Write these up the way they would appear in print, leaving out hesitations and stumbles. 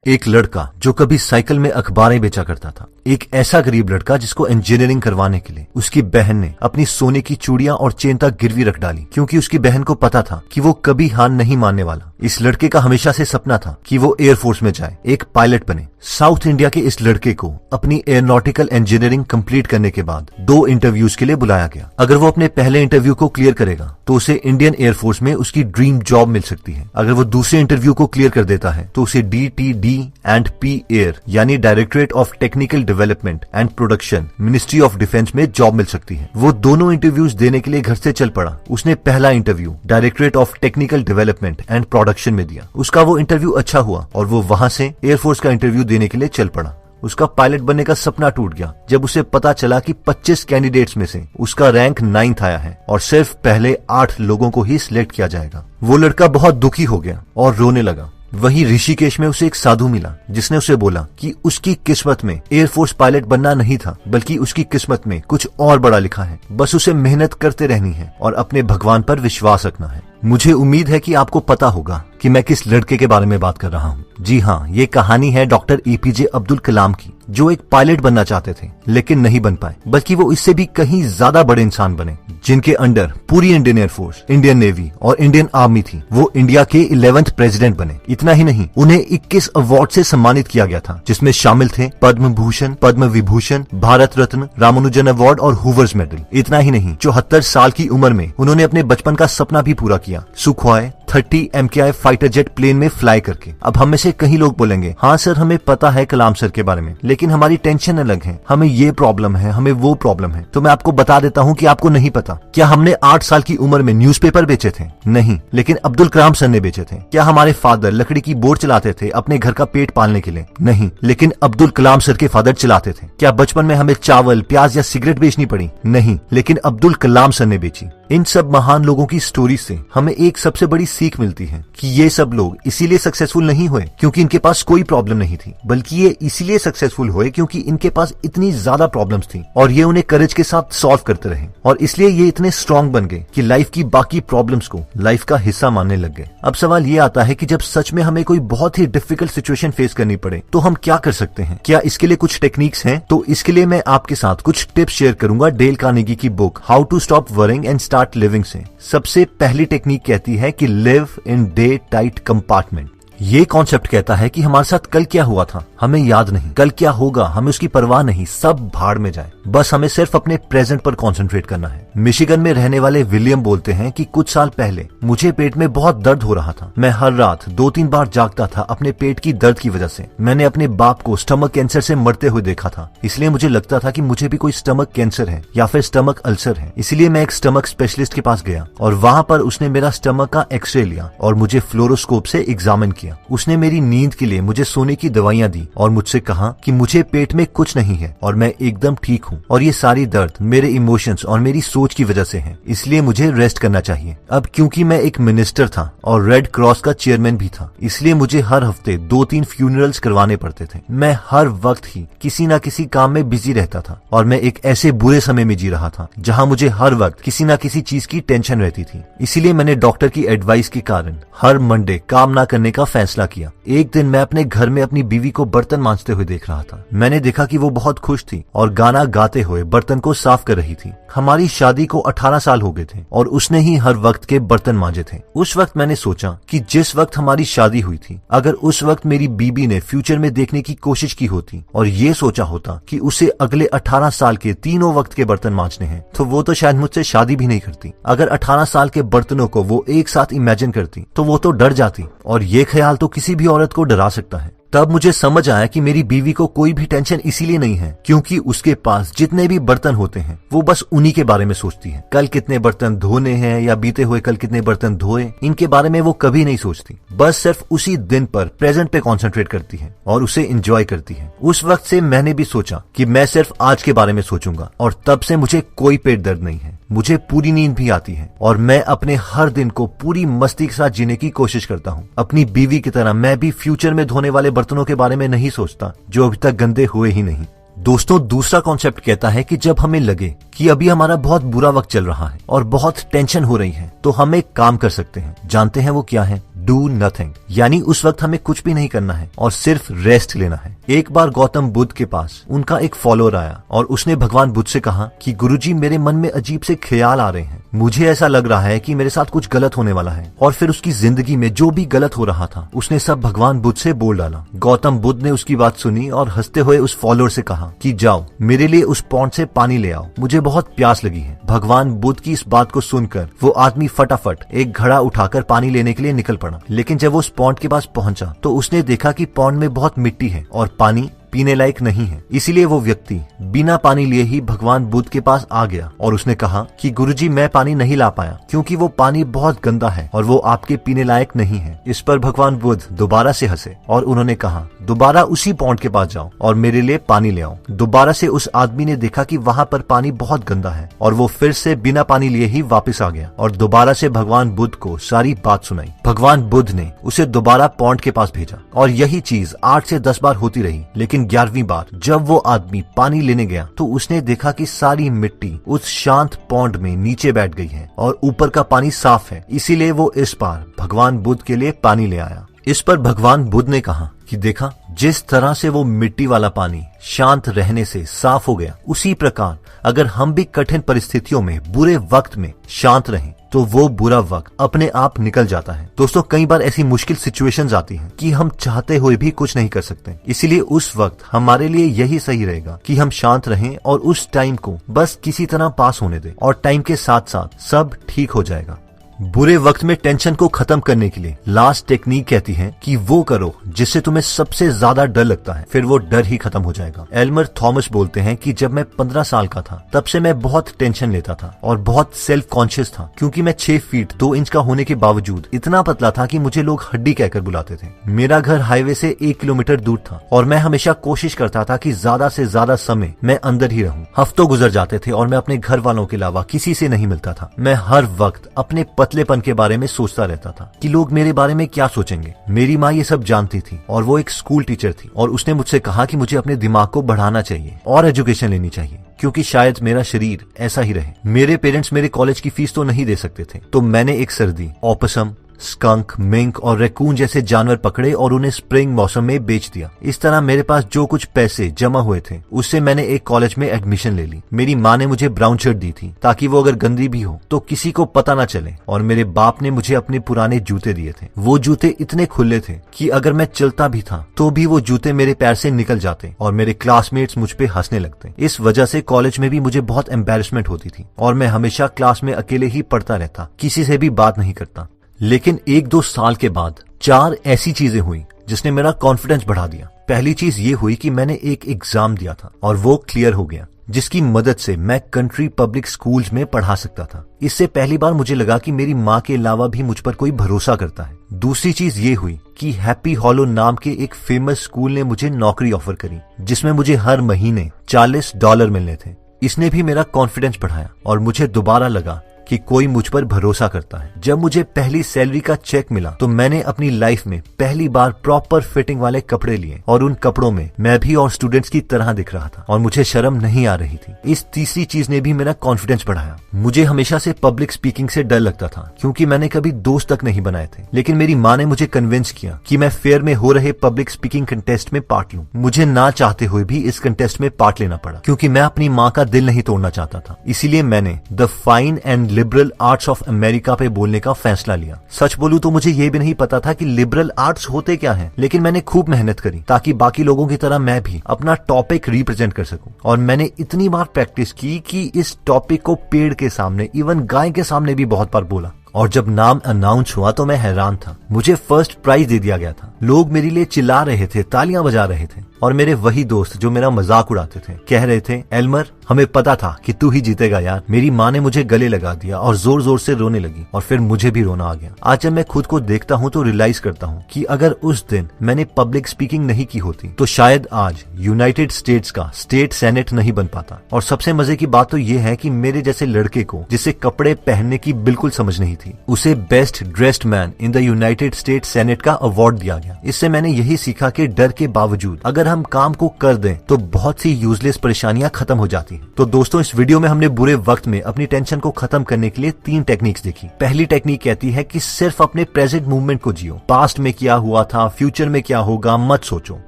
एक लड़का जो कभी साइकिल में अखबारें बेचा करता था, एक ऐसा गरीब लड़का जिसको इंजीनियरिंग करवाने के लिए उसकी बहन ने अपनी सोने की चूड़ियां और चेन तक गिरवी रख डाली, क्योंकि उसकी बहन को पता था कि वो कभी हार नहीं मानने वाला। इस लड़के का हमेशा से सपना था कि वो एयरफोर्स में जाए, एक पायलट बने। साउथ इंडिया के इस लड़के को अपनी एयरोनॉटिकल इंजीनियरिंग कंप्लीट करने के बाद 2 इंटरव्यूज के लिए बुलाया गया। अगर वो अपने पहले इंटरव्यू को क्लियर करेगा तो उसे इंडियन एयरफोर्स में उसकी ड्रीम जॉब मिल सकती है। अगर वो दूसरे इंटरव्यू को क्लियर कर देता है तो उसे DTD&P एयर यानी directorate of technical development and production, ministry of defence में जॉब मिल सकती है। वो दोनों इंटरव्यूज देने के लिए घर से चल पड़ा। उसने पहला interview directorate of technical development and production में दिया। उसका वो इंटरव्यू अच्छा हुआ और वो वहां से एयरफोर्स का इंटरव्यू देने के लिए चल पड़ा। उसका पायलट बनने का सपना टूट गया जब उसे पता चला कि 25 कैंडिडेट्स में से उसका रैंक 9th आया है और सिर्फ पहले 8 लोगों को ही सिलेक्ट किया जाएगा। वो लड़का बहुत दुखी हो गया और रोने लगा। वहीं ऋषिकेश में उसे एक साधु मिला जिसने उसे बोला कि उसकी किस्मत में एयरफोर्स पायलट बनना नहीं था, बल्कि उसकी किस्मत में कुछ और बड़ा लिखा है। बस उसे मेहनत करते रहनी है और अपने भगवान पर विश्वास रखना है। मुझे उम्मीद है कि आपको पता होगा कि मैं किस लड़के के बारे में बात कर रहा हूँ। जी हाँ, ये कहानी है डॉक्टर APJ अब्दुल कलाम की, जो एक पायलट बनना चाहते थे लेकिन नहीं बन पाए, बल्कि वो इससे भी कहीं ज्यादा बड़े इंसान बने, जिनके अंडर पूरी इंडियन एयरफोर्स, इंडियन नेवी और इंडियन आर्मी थी। वो इंडिया के 11th प्रेसिडेंट बने। इतना ही नहीं, उन्हें 21 अवार्ड से सम्मानित किया गया था, जिसमें शामिल थे पद्म भूषण, पद्म विभूषण, भारत रत्न, रामानुजन अवार्ड और हुवर्स मेडल। इतना ही नहीं, 74 साल की उम्र में उन्होंने अपने बचपन का सपना भी पूरा किया, Sukhoi 30 MKI fighter jet plane में फ्लाई करके। अब हम में से कई लोग बोलेंगे, हाँ सर हमें पता है कलाम सर के बारे में, लेकिन हमारी टेंशन अलग है, हमें ये प्रॉब्लम है, हमें वो प्रॉब्लम है। तो मैं आपको बता देता हूँ कि आपको नहीं पता। क्या हमने 8 साल की उम्र में न्यूज़पेपर बेचे थे? नहीं, लेकिन अब्दुल कलाम सर ने बेचे थे। क्या हमारे फादर लकड़ी की बोट चलाते थे अपने घर का पेट पालने के लिए? नहीं, लेकिन अब्दुल कलाम सर के फादर चलाते थे। क्या बचपन में हमें चावल, प्याज या सिगरेट बेचनी पड़ी? नहीं, लेकिन अब्दुल कलाम सर ने बेची। इन सब महान लोगों की स्टोरी से हमें एक सबसे बड़ी सीख मिलती है कि ये सब लोग इसीलिए सक्सेसफुल नहीं हुए क्योंकि इनके पास कोई प्रॉब्लम नहीं थी, बल्कि ये इसीलिए सक्सेसफुल हुए क्योंकि इनके पास इतनी ज्यादा प्रॉब्लम्स थी और ये उन्हें करेज के साथ सॉल्व करते रहे, और इसलिए ये इतने स्ट्रांग बन गए कि लाइफ की बाकी प्रॉब्लम्स को लाइफ का हिस्सा मानने लग गए। अब सवाल ये आता है कि जब सच में हमें कोई बहुत ही डिफिकल्ट सिचुएशन फेस करनी पड़े तो हम क्या कर सकते हैं? क्या इसके लिए कुछ टेक्निक्स हैं? तो इसके लिए मैं आपके साथ कुछ टिप्स शेयर करूंगा डेल कार्नेगी की book how to stop worrying and start living से। सबसे पहली टेक्निक कहती है कि live in day tight compartment. ये कॉन्सेप्ट कहता है कि हमारे साथ कल क्या हुआ था हमें याद नहीं, कल क्या होगा हमें उसकी परवाह नहीं, सब भाड़ में जाए, बस हमें सिर्फ अपने प्रेजेंट पर कंसंट्रेट करना है। मिशिगन में रहने वाले विलियम बोलते हैं कि कुछ साल पहले मुझे पेट में बहुत दर्द हो रहा था। मैं हर रात 2-3 बार जागता था अपने पेट की दर्द की वजह से। मैंने अपने बाप को स्टमक कैंसर से मरते हुए देखा था, इसलिए मुझे लगता था कि मुझे भी कोई स्टमक कैंसर है या फिर स्टमक अल्सर है। इसलिए मैं एक स्टमक स्पेशलिस्ट के पास गया और वहां पर उसने मेरा स्टमक का एक्सरे लिया और मुझे फ्लोरोस्कोप से एग्जामिन किया। उसने मेरी नींद के लिए मुझे सोने की दवाइयां दी और मुझसे कहा कि मुझे पेट में कुछ नहीं है और मैं एकदम ठीक हूँ, और ये सारी दर्द मेरे इमोशंस और मेरी सोच की वजह से है, इसलिए मुझे रेस्ट करना चाहिए। अब क्योंकि मैं एक मिनिस्टर था और रेड क्रॉस का चेयरमैन भी था, इसलिए मुझे हर हफ्ते 2-3 फ्यूनरल्स करवाने पड़ते थे। मैं हर वक्त ही किसी न किसी काम में बिजी रहता था और मैं एक ऐसे बुरे समय में जी रहा था जहाँ मुझे हर वक्त किसी न किसी चीज की टेंशन रहती थी। इसीलिए मैंने डॉक्टर की एडवाइस के कारण हर मंडे काम न करने का फैसला किया। एक दिन मैं अपने घर में अपनी बीवी को बर्तन मांजते हुए देख रहा था। मैंने देखा कि वो बहुत खुश थी और गाना गाते हुए बर्तन को साफ कर रही थी। हमारी शादी को 18 साल हो गए थे और उसने ही हर वक्त के बर्तन मांजे थे। उस वक्त मैंने सोचा कि जिस वक्त हमारी शादी हुई थी, अगर उस वक्त मेरी बीबी ने फ्यूचर में देखने की कोशिश की होती और ये सोचा होता कि उसे अगले 18 साल के तीनों वक्त के बर्तन मांजने हैं, तो वो तो शायद मुझसे शादी भी नहीं करती। अगर 18 साल के बर्तनों को वो एक साथ इमेजिन करती तो वो तो डर जाती, और ये ख्याल तो किसी भी औरत को डरा सकता है। तब मुझे समझ आया कि मेरी बीवी को कोई भी टेंशन इसीलिए नहीं है क्योंकि उसके पास जितने भी बर्तन होते हैं वो बस उन्हीं के बारे में सोचती है। कल कितने बर्तन धोने हैं या बीते हुए कल कितने बर्तन धोए, इनके बारे में वो कभी नहीं सोचती। बस सिर्फ उसी दिन पर प्रेजेंट पे कंसंट्रेट करती है और उसे एंजॉय करती है। उस वक्त से मैंने भी सोचा कि मैं सिर्फ आज के बारे में सोचूंगा, और तब से मुझे कोई पेट दर्द नहीं है, मुझे पूरी नींद भी आती है और मैं अपने हर दिन को पूरी मस्ती के साथ जीने की कोशिश करता हूँ। अपनी बीवी की तरह मैं भी फ्यूचर में धोने वाले बर्तनों के बारे में नहीं सोचता जो अभी तक गंदे हुए ही नहीं। दोस्तों, दूसरा कॉन्सेप्ट कहता है कि जब हमें लगे कि अभी हमारा बहुत बुरा वक्त चल रहा है और बहुत टेंशन हो रही है, तो हम एक काम कर सकते हैं। जानते हैं वो क्या है? Do nothing. यानी उस वक्त हमें कुछ भी नहीं करना है और सिर्फ रेस्ट लेना है। एक बार गौतम बुद्ध के पास उनका एक फॉलोअर आया और उसने भगवान बुद्ध से कहा कि गुरुजी, मेरे मन में अजीब से ख्याल आ रहे हैं, मुझे ऐसा लग रहा है कि मेरे साथ कुछ गलत होने वाला है। और फिर उसकी जिंदगी में जो भी गलत हो रहा था उसने सब भगवान बुद्ध से बोल डाला। गौतम बुद्ध ने उसकी बात सुनी और हंसते हुए उस फॉलोअर से कहा कि जाओ मेरे लिए उस पॉन्ड से पानी ले आओ, मुझे बहुत प्यास लगी है। भगवान बुद्ध की इस बात को सुनकर वो आदमी फटाफट एक घड़ा उठाकर पानी लेने के लिए निकल पड़ा। लेकिन जब वो उस पॉन्ड के पास पहुंचा तो उसने देखा कि पॉन्ड में बहुत मिट्टी है और पानी पीने लायक नहीं है। इसीलिए वो व्यक्ति बिना पानी लिए ही भगवान बुद्ध के पास आ गया और उसने कहा कि गुरुजी, मैं पानी नहीं ला पाया क्योंकि वो पानी बहुत गंदा है और वो आपके पीने लायक नहीं है। इस पर भगवान बुद्ध दोबारा से हंसे और उन्होंने कहा, दोबारा उसी पॉन्ड के पास जाओ और मेरे लिए पानी ले आओ। दोबारा से उस आदमी ने देखा कि वहाँ पर पानी बहुत गंदा है और वो फिर से बिना पानी लिए ही वापस आ गया और दोबारा से भगवान बुद्ध को सारी बात सुनाई। भगवान बुद्ध ने उसे दोबारा पॉन्ड के पास भेजा और यही चीज 8 से 10 बार होती रही। लेकिन 11वीं बार जब वो आदमी पानी लेने गया तो उसने देखा कि सारी मिट्टी उस शांत पॉन्ड में नीचे बैठ गई है और ऊपर का पानी साफ है। इसीलिए वो इस बार भगवान बुद्ध के लिए पानी ले आया। इस पर भगवान बुद्ध ने कहा कि देखा, जिस तरह से वो मिट्टी वाला पानी शांत रहने से साफ हो गया, उसी प्रकार अगर हम भी कठिन परिस्थितियों में बुरे वक्त में शांत रहें तो वो बुरा वक्त अपने आप निकल जाता है। दोस्तों, कई बार ऐसी मुश्किल सिचुएशंस आती हैं कि हम चाहते हुए भी कुछ नहीं कर सकते। इसीलिए उस वक्त हमारे लिए यही सही रहेगा कि हम शांत रहें और उस टाइम को बस किसी तरह पास होने दें और टाइम के साथ साथ सब ठीक हो जाएगा। बुरे वक्त में टेंशन को खत्म करने के लिए लास्ट टेक्निक कहती है कि वो करो जिससे तुम्हें सबसे ज्यादा डर लगता है, फिर वो डर ही खत्म हो जाएगा। एल्मर थॉमस बोलते हैं कि जब मैं 15 साल का था तब से मैं बहुत टेंशन लेता था और बहुत सेल्फ कॉन्शियस था क्योंकि मैं 6 फीट 2 इंच का होने के बावजूद इतना पतला था कि मुझे लोग हड्डी कहकर बुलाते थे। मेरा घर हाईवे से 1 किलोमीटर दूर था और मैं हमेशा कोशिश करता था कि ज्यादा से ज्यादा समय मैं अंदर ही रहूं। हफ्तों गुजर जाते थे और मैं अपने घर वालों के अलावा किसी से नहीं मिलता था। मैं हर वक्त अपने पतलेपन के बारे में सोचता रहता था कि लोग मेरे बारे में क्या सोचेंगे। मेरी माँ ये सब जानती थी और वो एक स्कूल टीचर थी और उसने मुझसे कहा कि मुझे अपने दिमाग को बढ़ाना चाहिए और एजुकेशन लेनी चाहिए क्योंकि शायद मेरा शरीर ऐसा ही रहे। मेरे पेरेंट्स मेरे कॉलेज की फीस तो नहीं दे सकते थे, तो मैंने एक सर्दी ऑपसम, स्कंक, मिंक और रैकून जैसे जानवर पकड़े और उन्हें स्प्रिंग मौसम में बेच दिया। इस तरह मेरे पास जो कुछ पैसे जमा हुए थे उससे मैंने एक कॉलेज में एडमिशन ले ली। मेरी माँ ने मुझे ब्राउन शर्ट दी थी ताकि वो अगर गंदी भी हो तो किसी को पता ना चले और मेरे बाप ने मुझे अपने पुराने जूते दिए थे। वो जूते इतने खुले थे कि अगर मैं चलता भी था तो भी वो जूते मेरे पैर से निकल जाते और मेरे क्लासमेट्स मुझ पे हंसने लगते। इस वजह से कॉलेज में भी मुझे बहुत एम्बेरसमेंट होती थी और मैं हमेशा क्लास में अकेले ही पढ़ता रहता, किसी से भी बात नहीं करता। लेकिन 1-2 साल के बाद 4 ऐसी चीजें हुई जिसने मेरा कॉन्फिडेंस बढ़ा दिया। पहली चीज ये हुई कि मैंने एक एग्जाम दिया था और वो क्लियर हो गया, जिसकी मदद से मैं कंट्री पब्लिक स्कूल्स में पढ़ा सकता था। इससे पहली बार मुझे लगा कि मेरी माँ के अलावा भी मुझ पर कोई भरोसा करता है। दूसरी चीज ये हुई कि हैप्पी हॉलो नाम के एक फेमस स्कूल ने मुझे नौकरी ऑफर करी जिसमें मुझे हर महीने $40 मिलने थे। इसने भी मेरा कॉन्फिडेंस बढ़ाया और मुझे दोबारा लगा कि कोई मुझ पर भरोसा करता है। जब मुझे पहली सैलरी का चेक मिला तो मैंने अपनी लाइफ में पहली बार प्रॉपर फिटिंग वाले कपड़े लिए और उन कपड़ों में मैं भी और स्टूडेंट्स की तरह दिख रहा था और मुझे शर्म नहीं आ रही थी। इस तीसरी चीज ने भी मेरा कॉन्फिडेंस बढ़ाया। मुझे हमेशा से पब्लिक स्पीकिंग से डर लगता था क्योंकि मैंने कभी दोस्त तक नहीं बनाए थे, लेकिन मेरी माँ ने मुझे कन्विंस किया कि मैं फेयर में हो रहे पब्लिक स्पीकिंग कंटेस्ट में पार्ट लूं। मुझे ना चाहते हुए भी इस कंटेस्ट में पार्ट लेना पड़ा क्योंकि मैं अपनी माँ का दिल नहीं तोड़ना चाहता था। इसीलिए मैंने the fine and liberal arts of America पे बोलने का फैसला लिया। सच बोलूं तो मुझे ये भी नहीं पता था कि लिबरल आर्ट्स होते क्या हैं, लेकिन मैंने खूब मेहनत करी ताकि बाकी लोगों की तरह मैं भी अपना टॉपिक रिप्रेजेंट कर सकूं। और मैंने इतनी बार प्रैक्टिस की कि इस टॉपिक को पेड़ के सामने, इवन गाय के सामने भी बहुत बार बोला। और जब नाम अनाउंस हुआ तो मैं हैरान था। मुझे फर्स्ट प्राइज दे दिया गया था। लोग मेरे लिए चिल्ला रहे थे, तालियां बजा रहे थे और मेरे वही दोस्त जो मेरा मजाक उड़ाते थे कह रहे थे, एल्मर हमें पता था कि तू ही जीतेगा यार। मेरी माँ ने मुझे गले लगा दिया और जोर जोर से रोने लगी और फिर मुझे भी रोना आ गया। आज जब मैं खुद को देखता हूँ तो रियलाइज करता हूँ कि अगर उस दिन मैंने पब्लिक स्पीकिंग नहीं की होती तो शायद आज यूनाइटेड स्टेट्स का स्टेट सेनेट नहीं बन पाता। और सबसे मजे की बात तो ये है कि मेरे जैसे लड़के को जिसे कपड़े पहनने की बिल्कुल समझ नहीं थी, उसे best dressed man in the United state senate का अवार्ड दिया गया। इससे मैंने यही सीखा कि डर के बावजूद अगर हम हम काम को कर दें तो बहुत सी यूजलेस परेशानियां खत्म हो जाती हैं। तो दोस्तों, इस वीडियो में हमने बुरे वक्त में अपनी टेंशन को खत्म करने के लिए 3 टेक्निक्स देखी। पहली टेक्निक कहती है कि सिर्फ अपने प्रेजेंट मूवमेंट को जियो, पास्ट में क्या हुआ था, फ्यूचर में क्या होगा मत सोचो।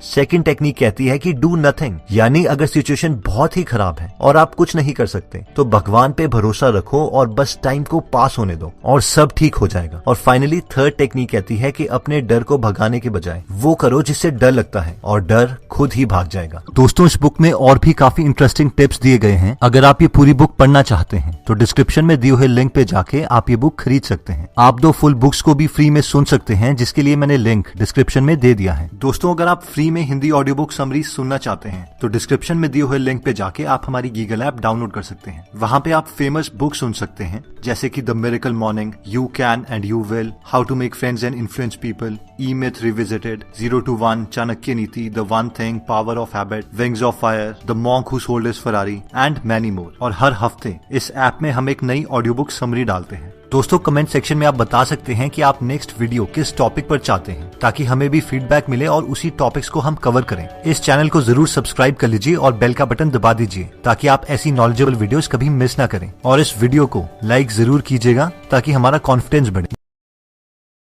सेकंड टेक्निक कहती है कि डू नथिंग, यानी अगर सिचुएशन बहुत ही खराब है और आप कुछ नहीं कर सकते तो भगवान पे भरोसा रखो और बस टाइम को पास होने दो और सब ठीक हो जाएगा। और फाइनली थर्ड टेक्निक कहती है कि अपने डर को भगाने के बजाय वो करो जिससे डर लगता है और डर खुद ही भाग जाएगा। दोस्तों, इस बुक में और भी काफी इंटरेस्टिंग टिप्स दिए गए हैं। अगर आप ये पूरी बुक पढ़ना चाहते हैं तो डिस्क्रिप्शन में दिए हुए लिंक पे जाके आप ये बुक खरीद सकते हैं। आप 2 फुल बुक्स को भी फ्री में सुन सकते हैं, जिसके लिए मैंने लिंक डिस्क्रिप्शन में दे दिया है। दोस्तों, अगर आप फ्री में हिंदी ऑडियो बुक समरी सुनना चाहते हैं तो डिस्क्रिप्शन में दिए हुए लिंक पे जाके आप हमारी गीगल ऐप डाउनलोड कर सकते हैं। वहाँ पे आप फेमस बुक सुन सकते हैं, जैसे कि the miracle morning, you can and you will, how to make friends and influence people, E myth revisited, 0 to 1, Chanakya Niti, the one thing, power of habit, wings of fire, the monk who sold his Ferrari and many more. और हर हफ्ते इस app में हम एक नई audio book summary डालते हैं। दोस्तों, कमेंट सेक्शन में आप बता सकते हैं कि आप नेक्स्ट वीडियो किस टॉपिक पर चाहते हैं, ताकि हमें भी फीडबैक मिले और उसी टॉपिक्स को हम कवर करें। इस चैनल को जरूर सब्सक्राइब कर लीजिए और बेल का बटन दबा दीजिए ताकि आप ऐसी नॉलेजेबल वीडियोस कभी मिस ना करें। और इस वीडियो को लाइक जरूर कीजिएगा ताकि हमारा कॉन्फिडेंस बढ़े।